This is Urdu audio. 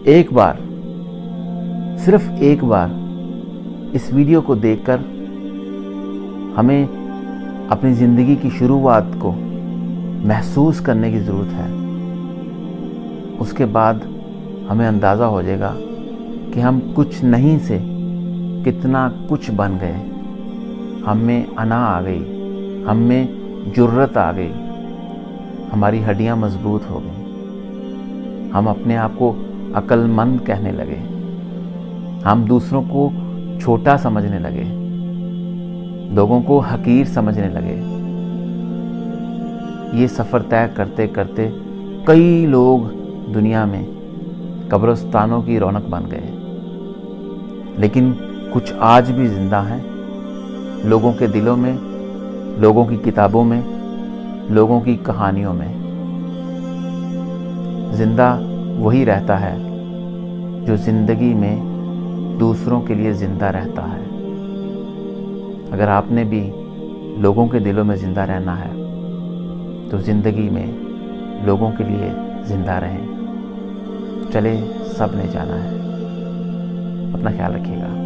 ایک بار، صرف ایک بار اس ویڈیو کو دیکھ کر ہمیں اپنی زندگی کی شروعات کو محسوس کرنے کی ضرورت ہے۔ اس کے بعد ہمیں اندازہ ہو جائے گا کہ ہم کچھ نہیں سے کتنا کچھ بن گئے۔ ہم میں انا آ گئی، ہم میں جرت آ گئی، ہماری ہڈیاں مضبوط ہو گئیں، ہم اپنے آپ کو عقل مند کہنے لگے، ہم دوسروں کو چھوٹا سمجھنے لگے، لوگوں کو حقیر سمجھنے لگے۔ یہ سفر طے کرتے کرتے کئی لوگ دنیا میں قبرستانوں کی رونق بن گئے، لیکن کچھ آج بھی زندہ ہیں، لوگوں کے دلوں میں، لوگوں کی کتابوں میں، لوگوں کی کہانیوں میں۔ زندہ وہی رہتا ہے جو زندگی میں دوسروں کے لیے زندہ رہتا ہے۔ اگر آپ نے بھی لوگوں کے دلوں میں زندہ رہنا ہے تو زندگی میں لوگوں کے لیے زندہ رہیں۔ چلے، سب نے جانا ہے۔ اپنا خیال رکھیے گا۔